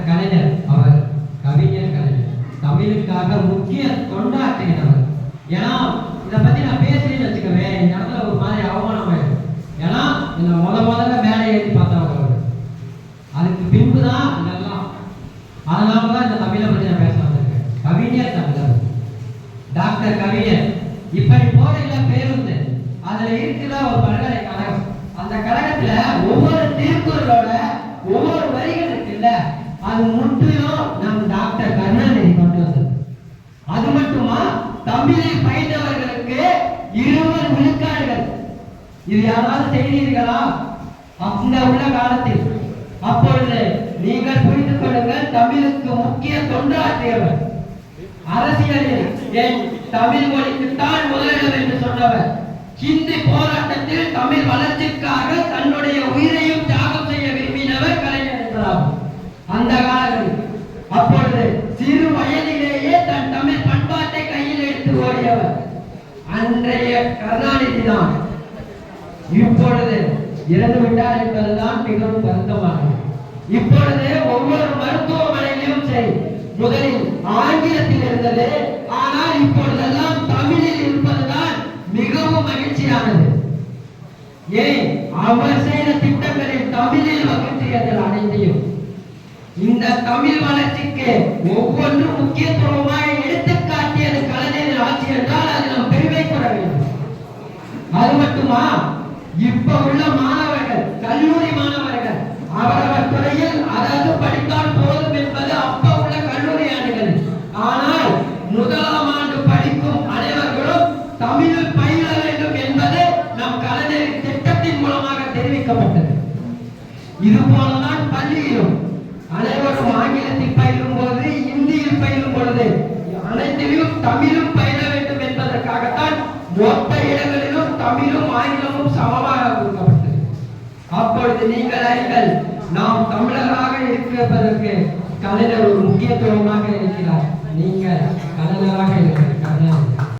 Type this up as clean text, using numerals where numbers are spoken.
Doctor கலைஞர் அவர் கவிஞர் கலைஞர் தமிழுக்காக முக்கிய தொண்டாற்றினவர். ஏன்னா இதை பத்தி நான் பேசுறேன்னு வச்சுக்கவே இந்த இடத்துல ஒரு மாதிரி அவமானம் ஆயிடும். ஏன்னா இந்த முதல்ல மேலே ஏற்றி பார்த்தவர் அவர், அதுக்கு பின்புதான் இதெல்லாம். அதனாலதான் இந்த தமிழை பத்தி நான் பேச வந்திருக்கேன். கவிஞர் தமிழர், டாக்டர் கவிஞர். இப்படி போறையில பேருந்து அதுல இருக்கிற ஒரு பல்கலைக்கழகம். அந்த கழகத்துல ஒவ்வொரு திருக்குறளோட ஒவ்வொரு வரிகள் இருக்குல்ல, அது முற்றிலும் நம் டாக்டர் கருணாநிதி கொண்டு வந்தது. அது மட்டுமா, தமிழை பயின்றவர்களுக்கு 20 விழுக்காடுகள். இது யாராவது செய்தீர்களா அந்த உள்ள காலத்தில்? அப்பொழுது நீங்கள் புரிந்து கொள்ளுங்கள், தமிழுக்கு முக்கிய தொண்டாற்றியவர், அரசியலில் என் தமிழ் மொழிக்கு தான் முதலிடம் என்று சொன்னவர், ஹிந்தி போராட்டத்தில் தமிழ் வளர்ச்சிக்காக தன்னுடைய உயிரையும் தியாகம் செய்ய விரும்பினவர் கலைஞர் என்றார். அந்த காலங்களில் அப்பொழுது சிறு வயதிலேயே தன் தமிழ் பண்பாட்டை கையில் எடுத்து ஓடியவர் அன்றைய கருணாநிதி தான். இப்பொழுது இறந்து விட்டார் என்பதுதான் மிகவும் வருத்தமானது. இப்பொழுது ஒவ்வொரு மருத்துவமனையிலும் சரி, முதலில் ஆங்கிலத்தில் இருந்தது, ஆனால் இப்பொழுதெல்லாம் தமிழில் இருப்பதுதான் மிகவும் மகிழ்ச்சியானது. ஏன் அவர் செய்த திட்டங்களில் தமிழில் வகுத்தியதில் அனைத்தையும் இந்த தமிழ் வளர்ச்சிக்கு ஒவ்வொன்றும் முக்கியத்துவமாக எடுத்துக்காட்டியது கலைஞரின் ஆட்சி என்றால் அது நாம் பெருமை கொள்ள வேண்டும். அது மட்டுமா, இப்ப உள்ள மாணவர்கள், கல்லூரி மாணவர்கள் அவரவர் துறையில் அதாவது படித்தால் போதும் என்பது அப்ப உள்ள கல்லூரி ஆண்டுகள். ஆனால் முதலாம் ஆண்டு படிக்கும் அனைவர்களும் தமிழில் பயில வேண்டும் என்பது நம் கலைஞரின் திட்டத்தின் மூலமாக தெரிவிக்கப்பட்டது. இது போலதான் பள்ளியிலும் அனைவரும் ஆங்கிலத்தில் பயிலும் போது, இந்தியில் பயிலும் பொழுது அனைத்திலும் தமிழும் பயில வேண்டும் என்பதற்காகத்தான் மொத்த இடங்களிலும் தமிழும் ஆங்கிலமும் சமமாக கொடுக்கப்பட்டது. அப்பொழுது நீங்கள் அறிங்கள், நாம் தமிழராக இருப்பதற்கு கலைஞர் ஒரு முக்கியத்துவமாக இருக்கிறார். நீங்கள் கலைஞராக இருக்கிற